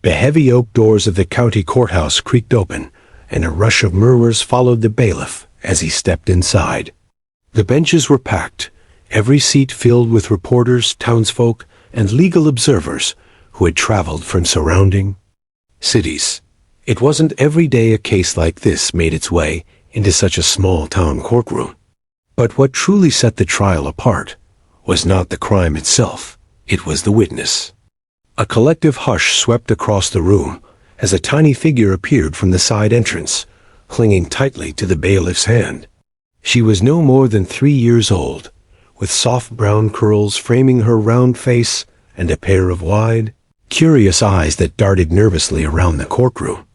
The heavy oak doors of the county courthouse creaked open, and a rush of murmurs followed the bailiff as he stepped inside. The benches were packed, every seat filled with reporters, townsfolk, and legal observers who had traveled from surrounding cities. It wasn't every day a case like this made its way into such a small-town courtroom. But what truly set the trial apart was not the crime itself, it was the witness. A collective hush swept across the room as a tiny figure appeared from the side entrance, clinging tightly to the bailiff's hand. She was no more than 3 years old, with soft brown curls framing her round face and a pair of wide, curious eyes that darted nervously around the courtroom.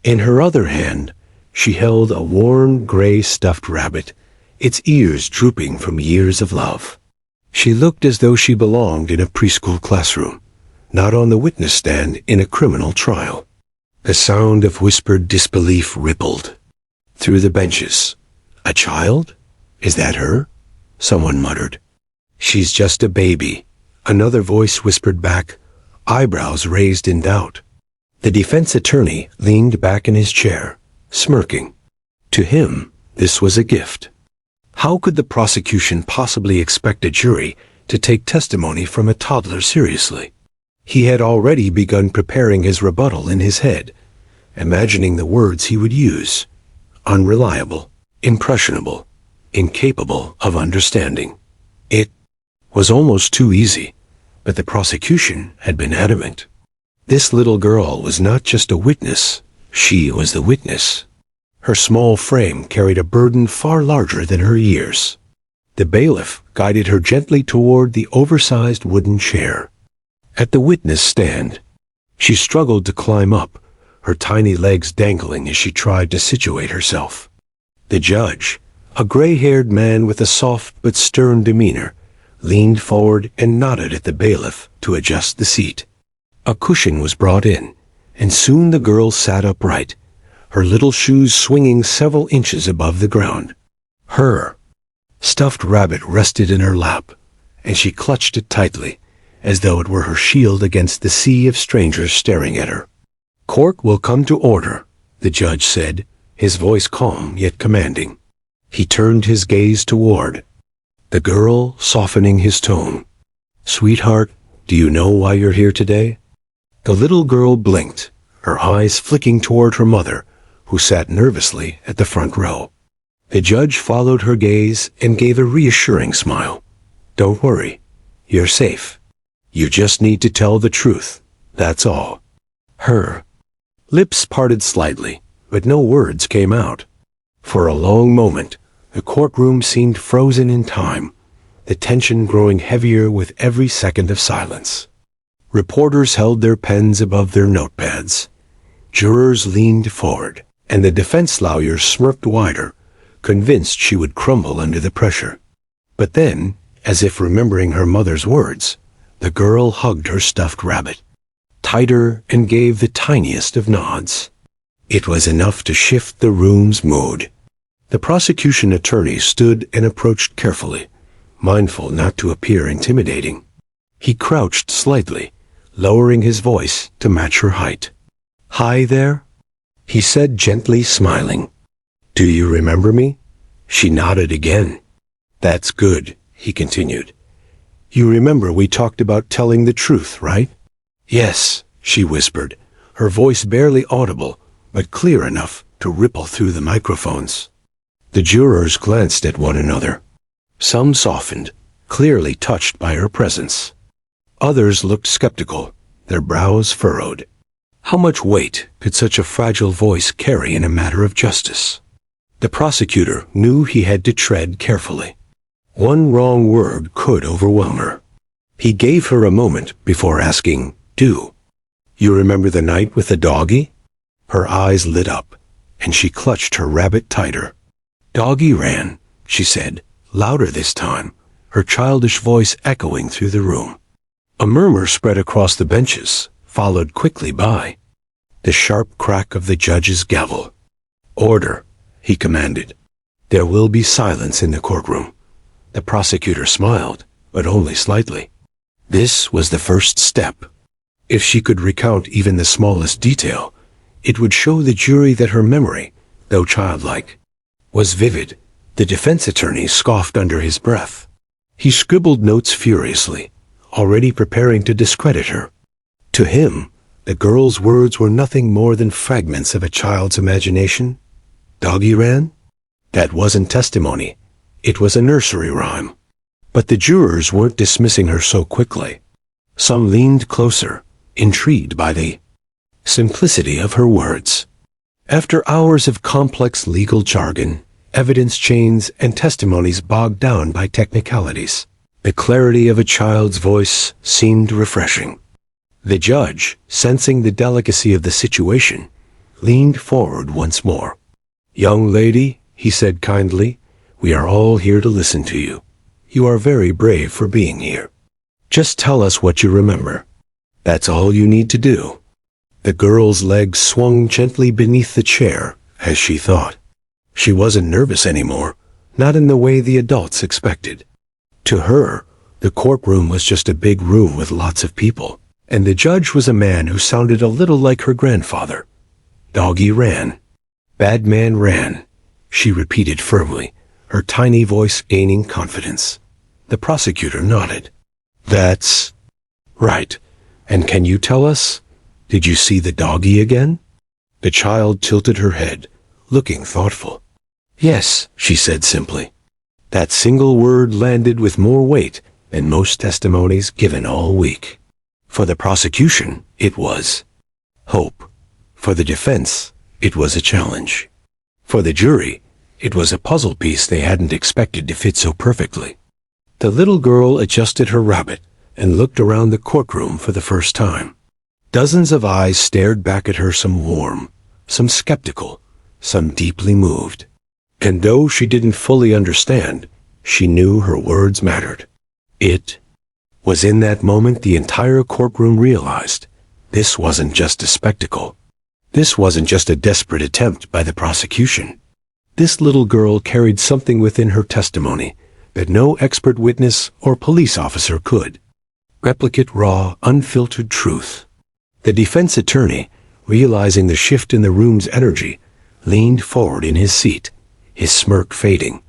In her other hand, she held a warm gray stuffed rabbit, its ears drooping from years of love. She looked as though she belonged in a preschool classroom, not on the witness stand in a criminal trial. The sound of whispered disbelief rippled through the benches. "A child? Is that her?" someone muttered. "She's just a baby," another voice whispered back, eyebrows raised in doubt. The defense attorney leaned back in his chair, smirking. To him, this was a gift. How could the prosecution possibly expect a jury to take testimony from a toddler seriously? He had already begun preparing his rebuttal in his head, imagining the words he would use. Unreliable, impressionable, incapable of understanding. It was almost too easy, but the prosecution had been adamant. This little girl was not just a witness, she was the witness. Her small frame carried a burden far larger than her years. The bailiff guided her gently toward the oversized wooden chair. At the witness stand, she struggled to climb up, her tiny legs dangling as she tried to situate herself. The judge, a gray-haired man with a soft but stern demeanor, leaned forward and nodded at the bailiff to adjust the seat. A cushion was brought in, and soon the girl sat upright, her little shoes swinging several inches above the ground. Her stuffed rabbit rested in her lap, and she clutched it tightly, as though it were her shield against the sea of strangers staring at her. "Court will come to order," the judge said, his voice calm yet commanding. He turned his gaze toward the girl, softening his tone. "Sweetheart, do you know why you're here today?" The little girl blinked, her eyes flicking toward her mother, who sat nervously at the front row. The judge followed her gaze and gave a reassuring smile. "Don't worry, you're safe. You just need to tell the truth, that's all." Her lips parted slightly, but no words came out. For a long moment, the courtroom seemed frozen in time, the tension growing heavier with every second of silence. Reporters held their pens above their notepads. Jurors leaned forward, and the defense lawyers smirked wider, convinced she would crumble under the pressure. But then, as if remembering her mother's words, the girl hugged her stuffed rabbit tighter and gave the tiniest of nods. It was enough to shift the room's mood. The prosecution attorney stood and approached carefully, mindful not to appear intimidating. He crouched slightly, lowering his voice to match her height. "Hi there," he said gently, smiling. "Do you remember me?" She nodded again. "That's good," he continued. "You remember we talked about telling the truth, right?" "Yes," she whispered, her voice barely audible, but clear enough to ripple through the microphones. The jurors glanced at one another. Some softened, clearly touched by her presence. Others looked skeptical, their brows furrowed. How much weight could such a fragile voice carry in a matter of justice? The prosecutor knew he had to tread carefully. One wrong word could overwhelm her. He gave her a moment before asking, "Do you remember the night with the doggie?" Her eyes lit up, and she clutched her rabbit tighter. "Doggie ran," she said, louder this time, her childish voice echoing through the room. A murmur spread across the benches, followed quickly by the sharp crack of the judge's gavel. "Order," he commanded. There will be silence in the courtroom. The prosecutor smiled, but only slightly. This was the first step. If she could recount even the smallest detail, it would show the jury that her memory, though childlike, was vivid. The defense attorney scoffed under his breath. He scribbled notes furiously, already preparing to discredit her. To him, the girl's words were nothing more than fragments of a child's imagination. Doggy ran? That wasn't testimony. It was a nursery rhyme. But the jurors weren't dismissing her so quickly. Some leaned closer, intrigued by the simplicity of her words. After hours of complex legal jargon, evidence chains, and testimonies bogged down by technicalities, the clarity of a child's voice seemed refreshing. The judge, sensing the delicacy of the situation, leaned forward once more. "Young lady," he said kindly, "we are all here to listen to you. You are very brave for being here. Just tell us what you remember. That's all you need to do." The girl's legs swung gently beneath the chair, as she thought. She wasn't nervous anymore, not in the way the adults expected. To her, the courtroom was just a big room with lots of people, and the judge was a man who sounded a little like her grandfather. "Doggy ran. Bad man ran," she repeated firmly, her tiny voice gaining confidence. The prosecutor nodded. "That's right. And can you tell us, did you see the doggy again?" The child tilted her head, looking thoughtful. "Yes," she said simply. That single word landed with more weight than most testimonies given all week. For the prosecution, it was hope. For the defense, it was a challenge. For the jury, it was a puzzle piece they hadn't expected to fit so perfectly. The little girl adjusted her rabbit and looked around the courtroom for the first time. Dozens of eyes stared back at her, some warm, some skeptical, some deeply moved. And though she didn't fully understand, she knew her words mattered. It was in that moment the entire courtroom realized this wasn't just a spectacle. This wasn't just a desperate attempt by the prosecution. This little girl carried something within her testimony that no expert witness or police officer could replicate: raw, unfiltered truth. The defense attorney, realizing the shift in the room's energy, leaned forward in his seat, his smirk fading.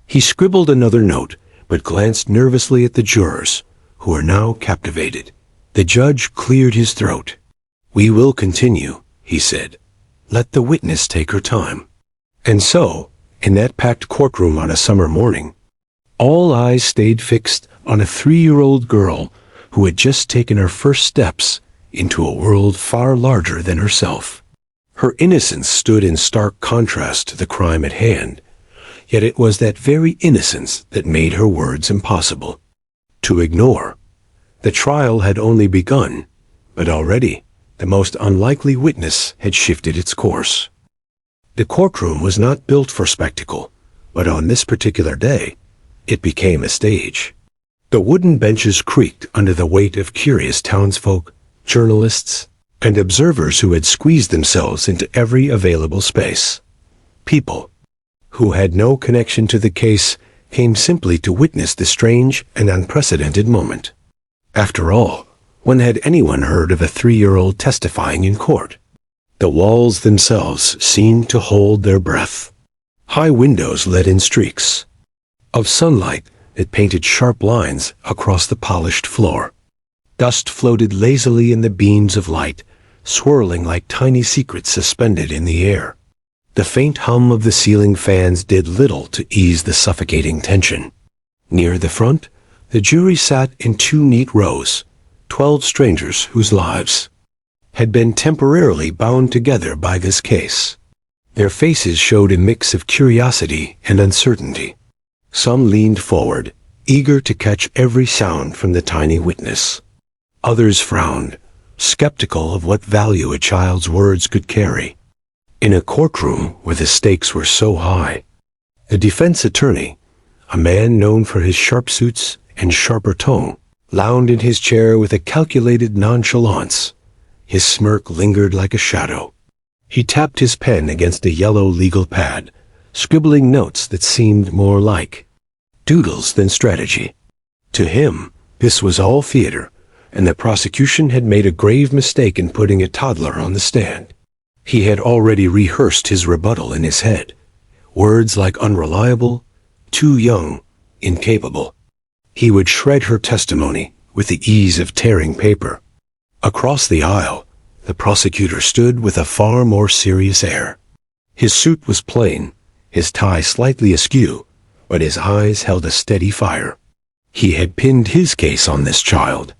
He scribbled another note, but glanced nervously at the jurors, who were now captivated. The judge cleared his throat. "We will continue," he said. "Let the witness take her time." And so, in that packed courtroom on a summer morning, all eyes stayed fixed on a 3-year-old girl who had just taken her first steps into a world far larger than herself. Her innocence stood in stark contrast to the crime at hand, yet it was that very innocence that made her words impossible to ignore. The trial had only begun, but already the most unlikely witness had shifted its course. The courtroom was not built for spectacle, but on this particular day, it became a stage. The wooden benches creaked under the weight of curious townsfolk, journalists, and observers who had squeezed themselves into every available space. People who had no connection to the case came simply to witness the strange and unprecedented moment. After all, when had anyone heard of a 3-year-old testifying in court? The walls themselves seemed to hold their breath. High windows let in streaks of sunlight that painted sharp lines across the polished floor. Dust floated lazily in the beams of light, swirling like tiny secrets suspended in the air. The faint hum of the ceiling fans did little to ease the suffocating tension. Near the front, the jury sat in 2 neat rows, 12 strangers whose lives had been temporarily bound together by this case. Their faces showed a mix of curiosity and uncertainty. Some leaned forward, eager to catch every sound from the tiny witness. Others frowned, skeptical of what value a child's words could carry. In a courtroom where the stakes were so high, the defense attorney, a man known for his sharp suits and sharper tone, lounged in his chair with a calculated nonchalance. His smirk lingered like a shadow. He tapped his pen against a yellow legal pad, scribbling notes that seemed more like doodles than strategy. To him, this was all theater, and the prosecution had made a grave mistake in putting a toddler on the stand. He had already rehearsed his rebuttal in his head. Words like unreliable, too young, incapable. He would shred her testimony with the ease of tearing paper. Across the aisle, the prosecutor stood with a far more serious air. His suit was plain, his tie slightly askew, but his eyes held a steady fire. He had pinned his case on this child.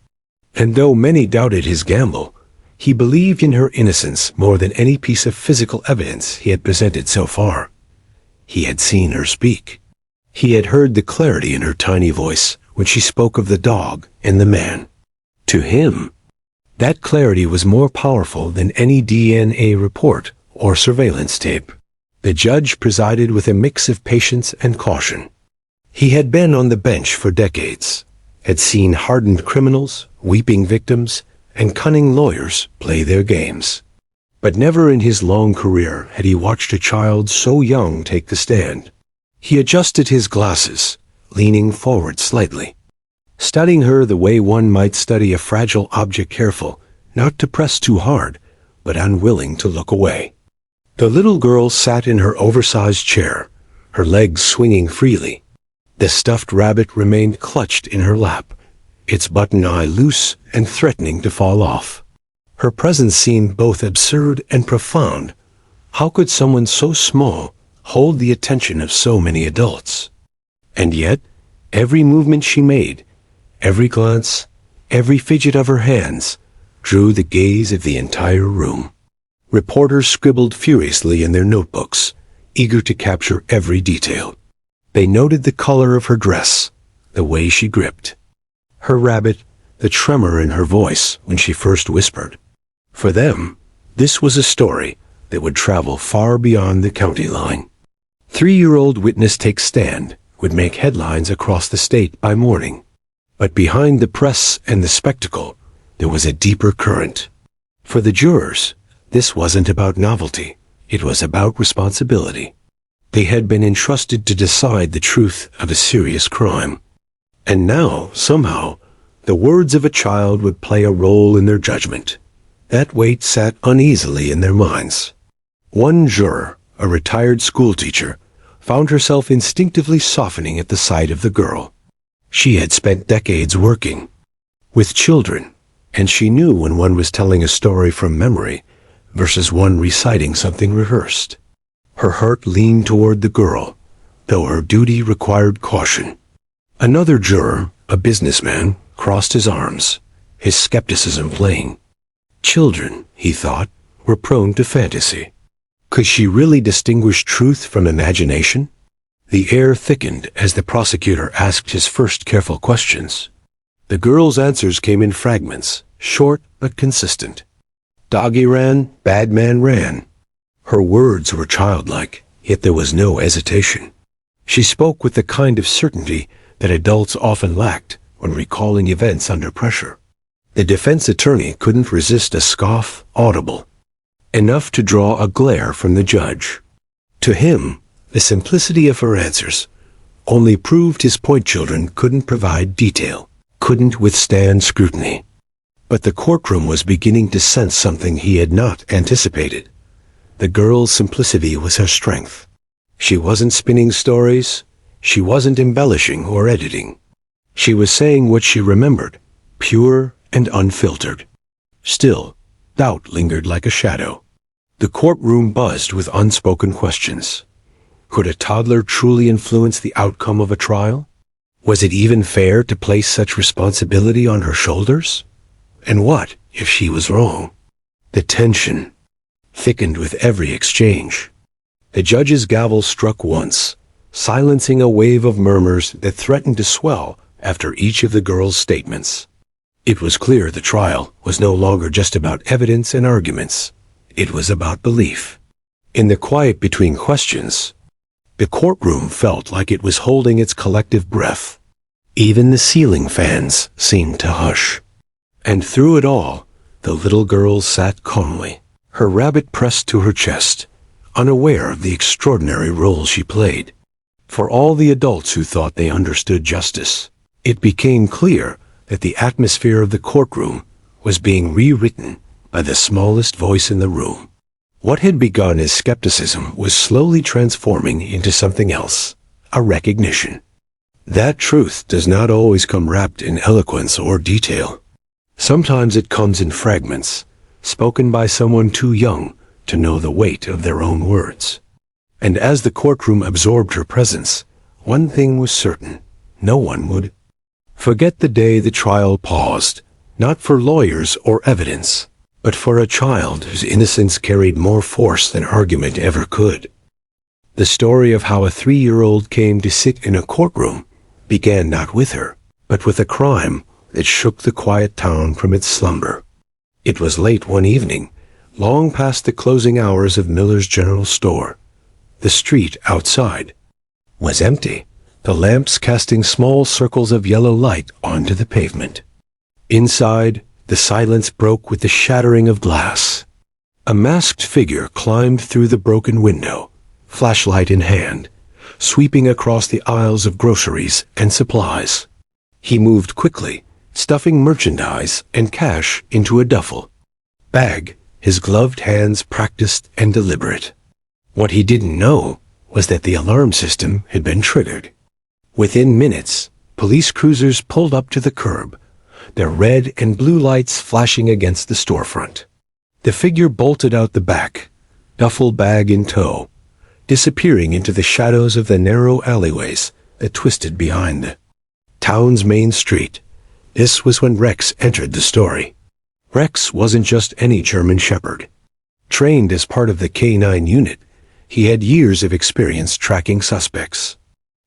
And though many doubted his gamble, he believed in her innocence more than any piece of physical evidence he had presented so far. He had seen her speak. He had heard the clarity in her tiny voice when she spoke of the dog and the man. To him, that clarity was more powerful than any DNA report or surveillance tape. The judge presided with a mix of patience and caution. He had been on the bench for decades, had seen hardened criminals, weeping victims, and cunning lawyers play their games. But never in his long career had he watched a child so young take the stand. He adjusted his glasses, leaning forward slightly, studying her the way one might study a fragile object, careful not to press too hard, but unwilling to look away. The little girl sat in her oversized chair, her legs swinging freely. The stuffed rabbit remained clutched in her lap, its button eye loose and threatening to fall off. Her presence seemed both absurd and profound. How could someone so small hold the attention of so many adults? And yet, every movement she made, every glance, every fidget of her hands, drew the gaze of the entire room. Reporters scribbled furiously in their notebooks, eager to capture every detail. They noted the color of her dress, the way she gripped her rabbit, the tremor in her voice when she first whispered. For them, this was a story that would travel far beyond the county line. 3-year-old witness takes stand would make headlines across the state by morning. But behind the press and the spectacle, there was a deeper current. For the jurors, this wasn't about novelty. It was about responsibility. They had been entrusted to decide the truth of a serious crime. And now, somehow, the words of a child would play a role in their judgment. That weight sat uneasily in their minds. One juror, a retired schoolteacher, found herself instinctively softening at the sight of the girl. She had spent decades working with children, and she knew when one was telling a story from memory versus one reciting something rehearsed. Her heart leaned toward the girl, though her duty required caution. Another juror, a businessman, crossed his arms, his skepticism plain. Children, he thought, were prone to fantasy. Could she really distinguish truth from imagination? The air thickened as the prosecutor asked his first careful questions. The girl's answers came in fragments, short but consistent. Doggy ran, bad man ran. Her words were childlike, yet there was no hesitation. She spoke with the kind of certainty that adults often lacked when recalling events under pressure. The defense attorney couldn't resist a scoff audible, enough to draw a glare from the judge. To him, the simplicity of her answers only proved his point. Children couldn't provide detail, couldn't withstand scrutiny. But the courtroom was beginning to sense something he had not anticipated. The girl's simplicity was her strength. She wasn't spinning stories. She wasn't embellishing or editing. She was saying what she remembered, pure and unfiltered. Still, doubt lingered like a shadow. The courtroom buzzed with unspoken questions. Could a toddler truly influence the outcome of a trial? Was it even fair to place such responsibility on her shoulders? And what if she was wrong? The tension thickened with every exchange. The judge's gavel struck once, silencing a wave of murmurs that threatened to swell after each of the girl's statements. It was clear the trial was no longer just about evidence and arguments. It was about belief. In the quiet between questions, the courtroom felt like it was holding its collective breath. Even the ceiling fans seemed to hush. And through it all, the little girl sat calmly, her rabbit pressed to her chest, unaware of the extraordinary role she played. For all the adults who thought they understood justice, it became clear that the atmosphere of the courtroom was being rewritten by the smallest voice in the room. What had begun as skepticism was slowly transforming into something else, a recognition. That truth does not always come wrapped in eloquence or detail. Sometimes it comes in fragments, spoken by someone too young to know the weight of their own words. And as the courtroom absorbed her presence, one thing was certain: no one would forget the day the trial paused, not for lawyers or evidence, but for a child whose innocence carried more force than argument ever could. The story of how a 3-year-old came to sit in a courtroom began not with her, but with a crime that shook the quiet town from its slumber. It was late one evening, long past the closing hours of Miller's General Store. The street outside was empty, the lamps casting small circles of yellow light onto the pavement. Inside, the silence broke with the shattering of glass. A masked figure climbed through the broken window, flashlight in hand, sweeping across the aisles of groceries and supplies. He moved quickly, stuffing merchandise and cash into a duffel bag, his gloved hands practiced and deliberate. What he didn't know was that the alarm system had been triggered. Within minutes, police cruisers pulled up to the curb, their red and blue lights flashing against the storefront. The figure bolted out the back, duffel bag in tow, disappearing into the shadows of the narrow alleyways that twisted behind the town's main street. This was when Rex entered the story. Rex wasn't just any German shepherd. Trained as part of the K-9 unit, he had years of experience tracking suspects.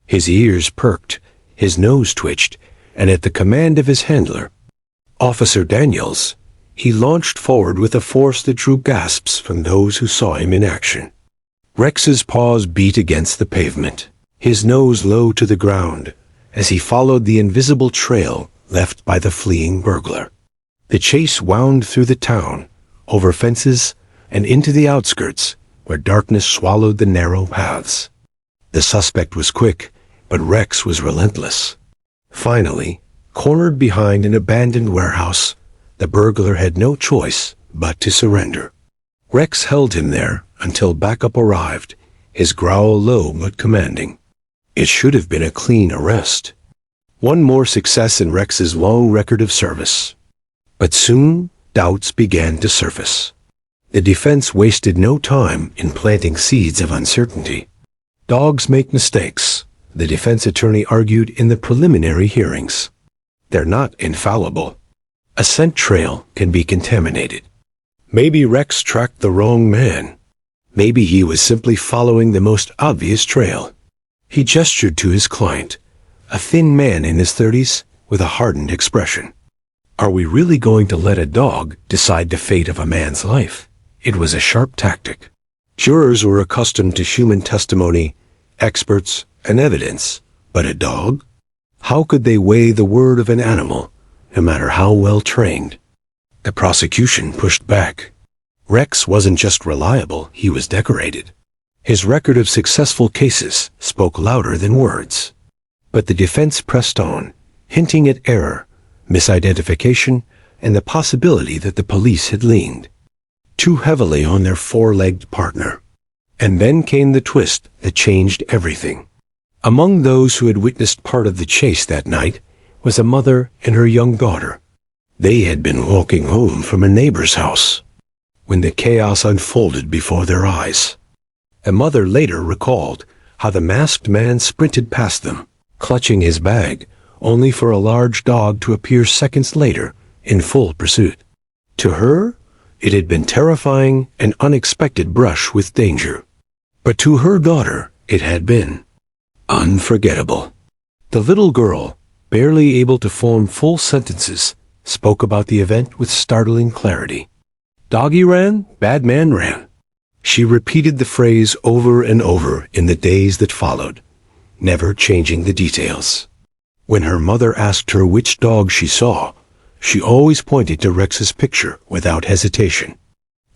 His ears perked, his nose twitched, and at the command of his handler, Officer Daniels, he launched forward with a force that drew gasps from those who saw him in action. Rex's paws beat against the pavement, his nose low to the ground, as he followed the invisible trail left by the fleeing burglar. The chase wound through the town, over fences, and into the outskirts, where darkness swallowed the narrow paths. The suspect was quick, but Rex was relentless. Finally, cornered behind an abandoned warehouse, the burglar had no choice but to surrender. Rex held him there until backup arrived, his growl low but commanding. It should have been a clean arrest. One more success in Rex's long record of service. But soon, doubts began to surface. The defense wasted no time in planting seeds of uncertainty. Dogs make mistakes, the defense attorney argued in the preliminary hearings. They're not infallible. A scent trail can be contaminated. Maybe Rex tracked the wrong man. Maybe he was simply following the most obvious trail. He gestured to his client, a thin man in his 30s with a hardened expression. Are we really going to let a dog decide the fate of a man's life? It was a sharp tactic. Jurors were accustomed to human testimony, experts, and evidence. But a dog? How could they weigh the word of an animal, no matter how well trained? The prosecution pushed back. Rex wasn't just reliable, he was decorated. His record of successful cases spoke louder than words. But the defense pressed on, hinting at error, misidentification, and the possibility that the police had leaned too heavily on their four-legged partner. And then came the twist that changed everything. Among those who had witnessed part of the chase that night was a mother and her young daughter. They had been walking home from a neighbor's house when the chaos unfolded before their eyes. A mother later recalled how the masked man sprinted past them, clutching his bag, only for a large dog to appear seconds later in full pursuit. To her, it had been terrifying, an unexpected brush with danger. But to her daughter, it had been unforgettable. The little girl, barely able to form full sentences, spoke about the event with startling clarity. Doggy ran, bad man ran. She repeated the phrase over and over in the days that followed, never changing the details. When her mother asked her which dog she saw, she always pointed to Rex's picture without hesitation.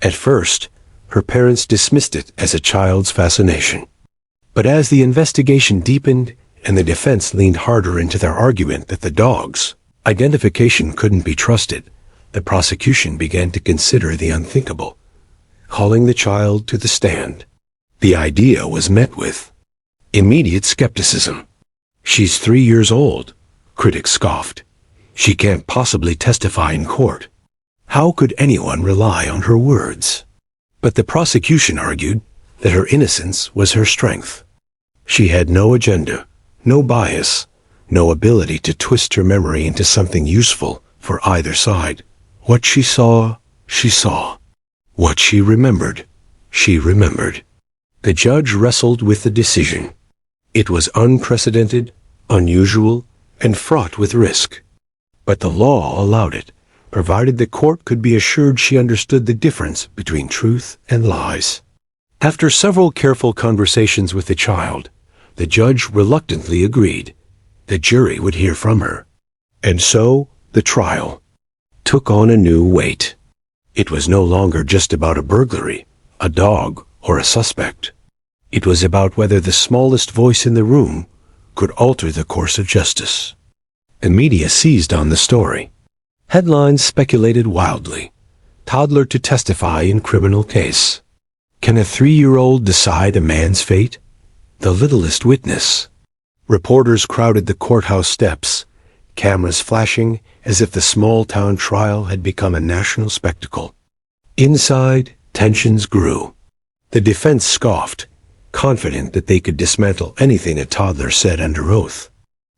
At first, her parents dismissed it as a child's fascination. But as the investigation deepened and the defense leaned harder into their argument that the dogs Identification couldn't be trusted. The prosecution began to consider the unthinkable, calling the child to the stand. The idea was met with immediate skepticism. "She's 3 years old," critics scoffed. "She can't possibly testify in court. How could anyone rely on her words?" But the prosecution argued that her innocence was her strength. She had no agenda, no bias, no ability to twist her memory into something useful for either side. What she saw, she saw. What she remembered, she remembered. The judge wrestled with the decision. It was unprecedented, unusual, and fraught with risk. But the law allowed it, provided the court could be assured she understood the difference between truth and lies. After several careful conversations with the child, the judge reluctantly agreed. The jury would hear from her. And so, the trial took on a new weight. It was no longer just about a burglary, a dog, or a suspect. It was about whether the smallest voice in the room could alter the course of justice. The media seized on the story. Headlines speculated wildly. Toddler to testify in criminal case. Can a 3-year-old decide a man's fate? The littlest witness. Reporters crowded the courthouse steps, cameras flashing as if the small-town trial had become a national spectacle. Inside, tensions grew. The defense scoffed, confident that they could dismantle anything a toddler said under oath.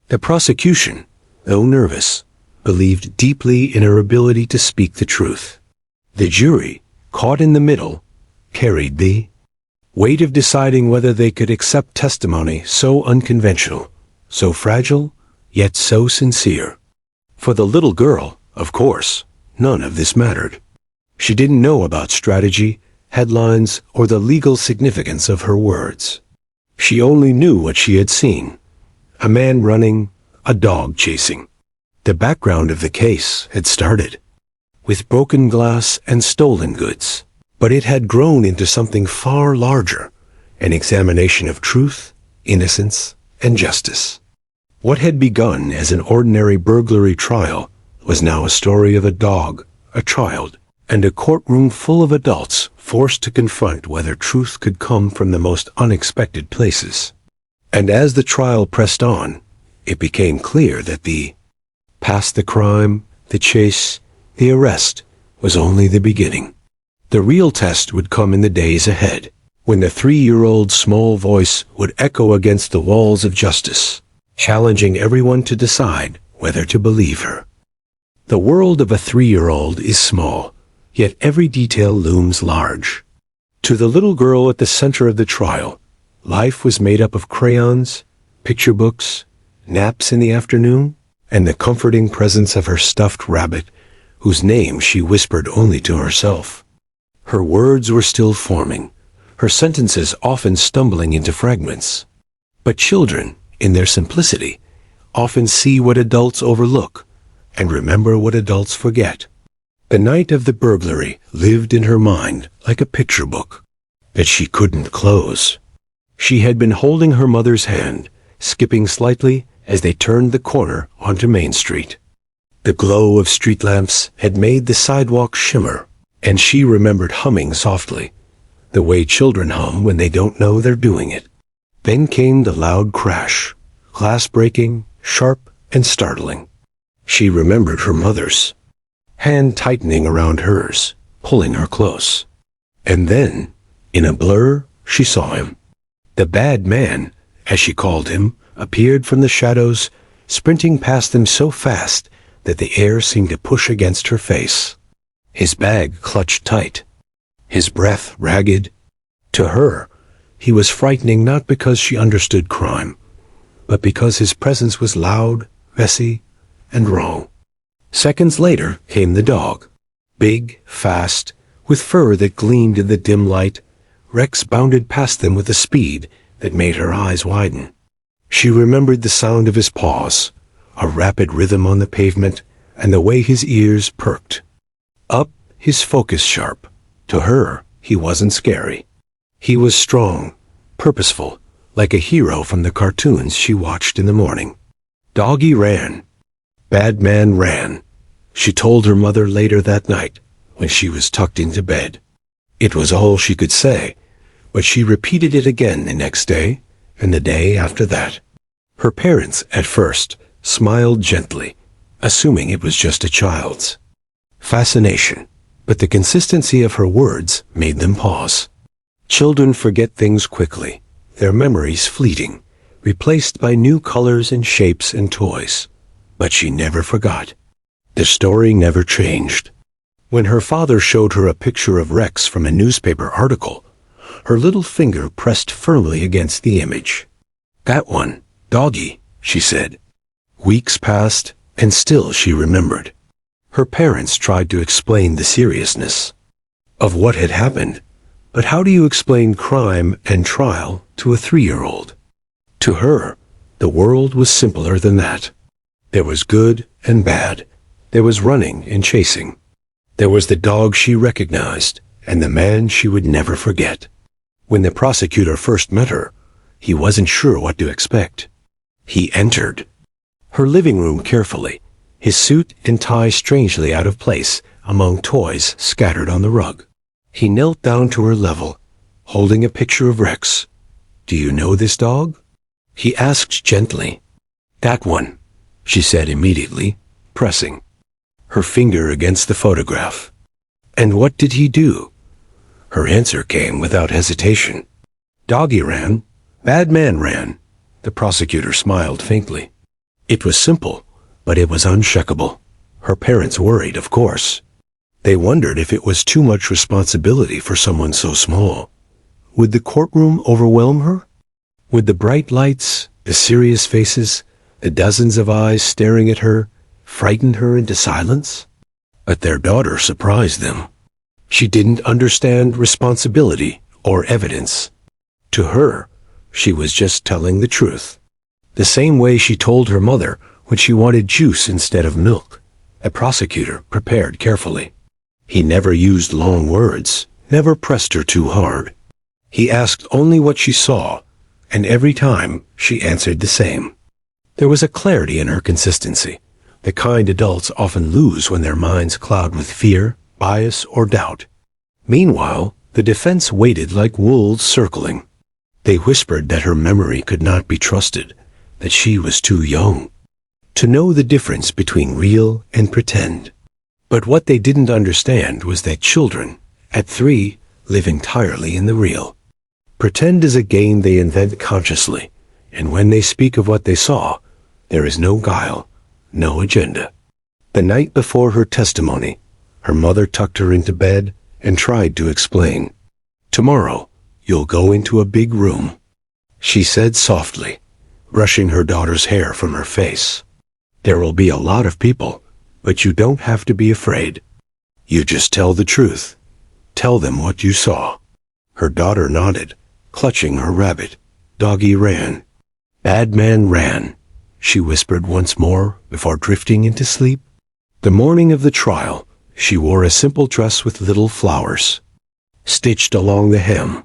The prosecution, though nervous, believed deeply in her ability to speak the truth. The jury, caught in the middle, carried the weight of deciding whether they could accept testimony so unconventional, so fragile, yet so sincere. For the little girl, of course, none of this mattered. She didn't know about strategy, headlines, or the legal significance of her words. She only knew what she had seen. A man running, a dog chasing. The background of the case had started with broken glass and stolen goods, but it had grown into something far larger, an examination of truth, innocence, and justice. What had begun as an ordinary burglary trial was now a story of a dog, a child, and a courtroom full of adults forced to confront whether truth could come from the most unexpected places. And as the trial pressed on, it became clear that past the crime, the chase, the arrest, was only the beginning. The real test would come in the days ahead, when the 3-year-old's small voice would echo against the walls of justice, challenging everyone to decide whether to believe her. The world of a 3-year-old is small, yet every detail looms large. To the little girl at the center of the trial, life was made up of crayons, picture books, naps in the afternoon, and the comforting presence of her stuffed rabbit, whose name she whispered only to herself. Her words were still forming, her sentences often stumbling into fragments. But children, in their simplicity, often see what adults overlook and remember what adults forget. The night of the burglary lived in her mind like a picture book that she couldn't close. She had been holding her mother's hand, skipping slightly as they turned the corner onto Main Street. The glow of street lamps had made the sidewalk shimmer, and she remembered humming softly, the way children hum when they don't know they're doing it. Then came the loud crash, glass breaking, sharp and startling. She remembered her mother's hand tightening around hers, pulling her close. And then, in a blur, she saw him. The bad man, as she called him, appeared from the shadows, sprinting past them so fast that the air seemed to push against her face. His bag clutched tight, his breath ragged. To her, he was frightening not because she understood crime, but because his presence was loud, messy, and wrong. Seconds later came the dog. Big, fast, with fur that gleamed in the dim light, Rex bounded past them with a speed that made her eyes widen. She remembered the sound of his paws, a rapid rhythm on the pavement, and the way his ears perked. Up, his focus sharp. To her, he wasn't scary. He was strong, purposeful, like a hero from the cartoons she watched in the morning. Doggy ran. Bad man ran, she told her mother later that night when she was tucked into bed. It was all she could say, but she repeated it again the next day and the day after that. Her parents, at first, smiled gently, assuming it was just a child's fascination, but the consistency of her words made them pause. Children forget things quickly, their memories fleeting, replaced by new colors and shapes and toys. But she never forgot. The story never changed. When her father showed her a picture of Rex from a newspaper article, her little finger pressed firmly against the image. "That one, Doggy," she said. Weeks passed, and still she remembered. Her parents tried to explain the seriousness of what had happened, but how do you explain crime and trial to a 3-year-old? To her, the world was simpler than that. There was good and bad. There was running and chasing. There was the dog she recognized and the man she would never forget. When the prosecutor first met her, he wasn't sure what to expect. He entered her living room carefully, his suit and tie strangely out of place among toys scattered on the rug. He knelt down to her level, holding a picture of Rex. "Do you know this dog?" he asked gently. "That one," she said immediately, pressing her finger against the photograph. "And what did he do?" Her answer came without hesitation. "Doggy ran. Bad man ran." The prosecutor smiled faintly. It was simple, but it was unshakable. Her parents worried, of course. They wondered if it was too much responsibility for someone so small. Would the courtroom overwhelm her? Would the bright lights, the serious faces, the dozens of eyes staring at her, frighten her into silence? But their daughter surprised them. She didn't understand responsibility or evidence. To her, she was just telling the truth. The same way she told her mother when she wanted juice instead of milk. A prosecutor prepared carefully. He never used long words, never pressed her too hard. He asked only what she saw, and every time she answered the same. There was a clarity in her consistency, the kind adults often lose when their minds cloud with fear, bias, or doubt. Meanwhile, the defense waited like wolves circling. They whispered that her memory could not be trusted, that she was too young to know the difference between real and pretend. But what they didn't understand was that children, at 3, live entirely in the real. Pretend is a game they invent consciously, and when they speak of what they saw, there is no guile, no agenda. The night before her testimony, her mother tucked her into bed and tried to explain. "Tomorrow, you'll go into a big room," she said softly, brushing her daughter's hair from her face. "There will be a lot of people, but you don't have to be afraid. You just tell the truth. Tell them what you saw." Her daughter nodded, clutching her rabbit. "Doggy ran. Bad man ran," she whispered once more before drifting into sleep. The morning of the trial, she wore a simple dress with little flowers stitched along the hem.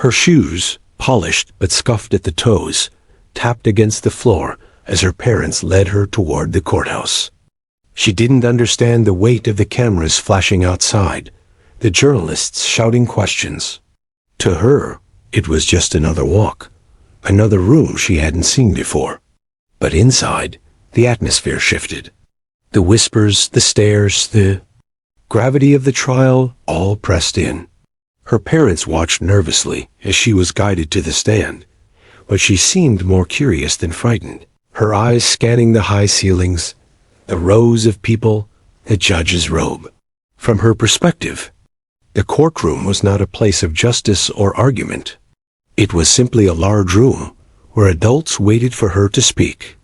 Her shoes, polished but scuffed at the toes, tapped against the floor as her parents led her toward the courthouse. She didn't understand the weight of the cameras flashing outside, the journalists shouting questions. To her, it was just another walk, another room she hadn't seen before. But inside, the atmosphere shifted. The whispers, the stares, the gravity of the trial all pressed in. Her parents watched nervously as she was guided to the stand, but she seemed more curious than frightened, her eyes scanning the high ceilings, the rows of people, the judge's robe. From her perspective, the courtroom was not a place of justice or argument. It was simply a large room where adults waited for her to speak.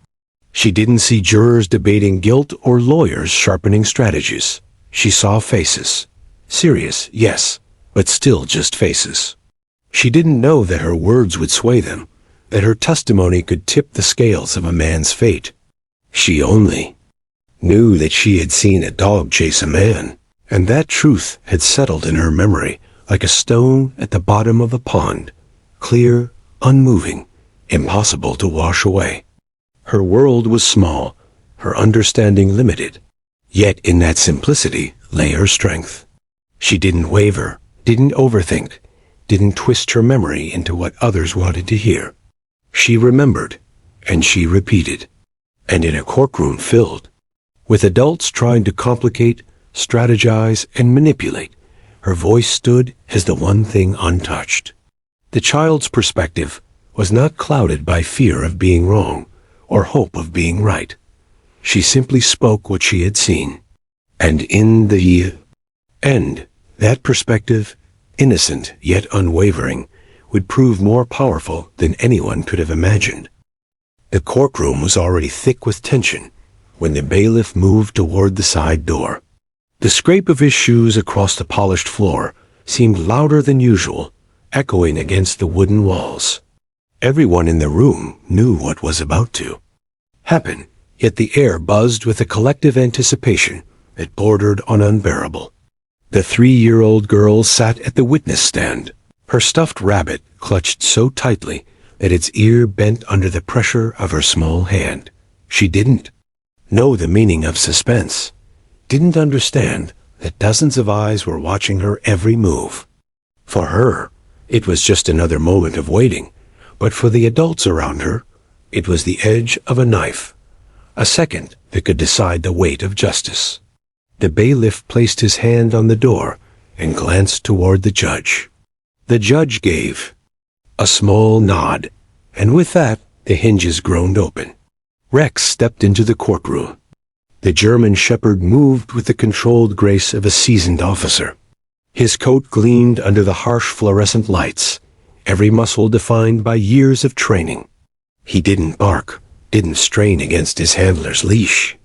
She didn't see jurors debating guilt or lawyers sharpening strategies. She saw faces. Serious, yes, but still just faces. She didn't know that her words would sway them, that her testimony could tip the scales of a man's fate. She only knew that she had seen a dog chase a man, and that truth had settled in her memory like a stone at the bottom of a pond, clear, unmoving, impossible to wash away. Her world was small, her understanding limited. Yet in that simplicity lay her strength. She didn't waver, didn't overthink, didn't twist her memory into what others wanted to hear. She remembered, and she repeated. And in a courtroom filled with adults trying to complicate, strategize, and manipulate, her voice stood as the one thing untouched. The child's perspective was not clouded by fear of being wrong or hope of being right. She simply spoke what she had seen. And in the end, that perspective, innocent yet unwavering, would prove more powerful than anyone could have imagined. The courtroom was already thick with tension when the bailiff moved toward the side door. The scrape of his shoes across the polished floor seemed louder than usual, echoing against the wooden walls. Everyone in the room knew what was about to happen, yet the air buzzed with a collective anticipation that bordered on unbearable. The 3-year-old girl sat at the witness stand, her stuffed rabbit clutched so tightly that its ear bent under the pressure of her small hand. She didn't know the meaning of suspense, didn't understand that dozens of eyes were watching her every move. For her, it was just another moment of waiting, but for the adults around her, it was the edge of a knife, a second that could decide the weight of justice. The bailiff placed his hand on the door and glanced toward the judge. The judge gave a small nod, and with that, the hinges groaned open. Rex stepped into the courtroom. The German shepherd moved with the controlled grace of a seasoned officer. His coat gleamed under the harsh fluorescent lights, every muscle defined by years of training. He didn't bark, didn't strain against his handler's leash.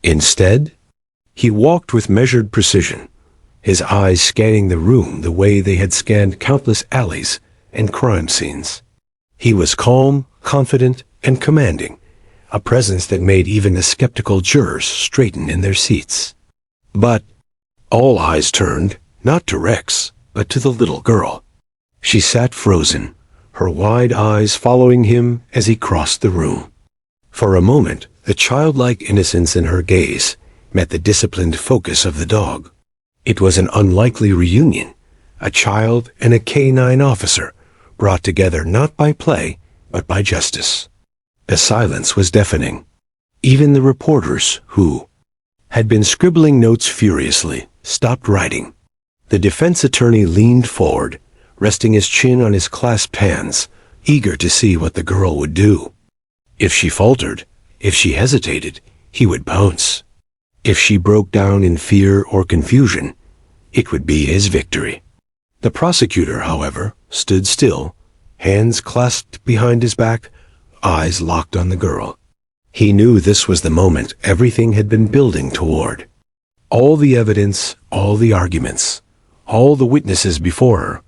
Instead, he walked with measured precision, his eyes scanning the room the way they had scanned countless alleys and crime scenes. He was calm, confident, and commanding, a presence that made even the skeptical jurors straighten in their seats. But all eyes turned, not to Rex, but to the little girl. She sat frozen, her wide eyes following him as he crossed the room. For a moment, the childlike innocence in her gaze met the disciplined focus of the dog. It was an unlikely reunion, a child and a canine officer, brought together not by play, but by justice. The silence was deafening. Even the reporters, who had been scribbling notes furiously, stopped writing. The defense attorney leaned forward, resting his chin on his clasped hands, eager to see what the girl would do. If she faltered, if she hesitated, he would pounce. If she broke down in fear or confusion, it would be his victory. The prosecutor, however, stood still, hands clasped behind his back, eyes locked on the girl. He knew this was the moment everything had been building toward. All the evidence, all the arguments, all the witnesses before her,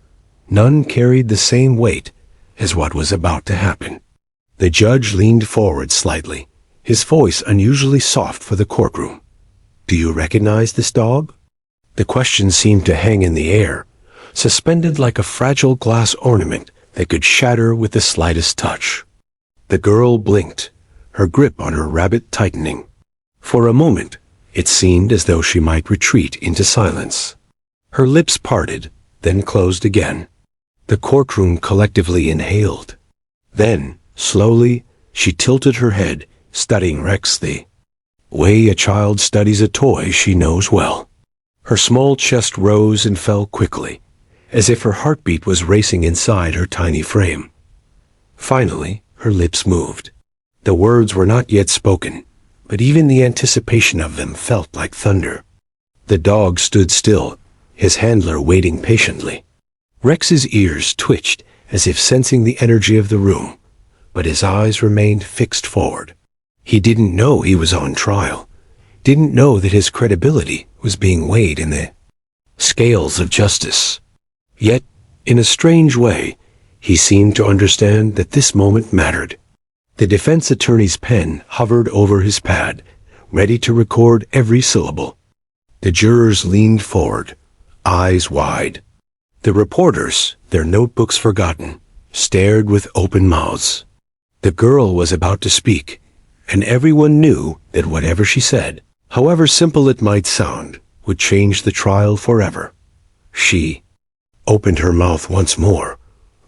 none carried the same weight as what was about to happen. The judge leaned forward slightly, his voice unusually soft for the courtroom. "Do you recognize this dog?" The question seemed to hang in the air, suspended like a fragile glass ornament that could shatter with the slightest touch. The girl blinked, her grip on her rabbit tightening. For a moment, it seemed as though she might retreat into silence. Her lips parted, then closed again. The courtroom collectively inhaled. Then, slowly, she tilted her head, studying Rex the way a child studies a toy she knows well. Her small chest rose and fell quickly, as if her heartbeat was racing inside her tiny frame. Finally, her lips moved. The words were not yet spoken, but even the anticipation of them felt like thunder. The dog stood still, his handler waiting patiently. Rex's ears twitched as if sensing the energy of the room, but his eyes remained fixed forward. He didn't know he was on trial, didn't know that his credibility was being weighed in the scales of justice. Yet, in a strange way, he seemed to understand that this moment mattered. The defense attorney's pen hovered over his pad, ready to record every syllable. The jurors leaned forward, eyes wide. The reporters, their notebooks forgotten, stared with open mouths. The girl was about to speak, and everyone knew that whatever she said, however simple it might sound, would change the trial forever. She opened her mouth once more,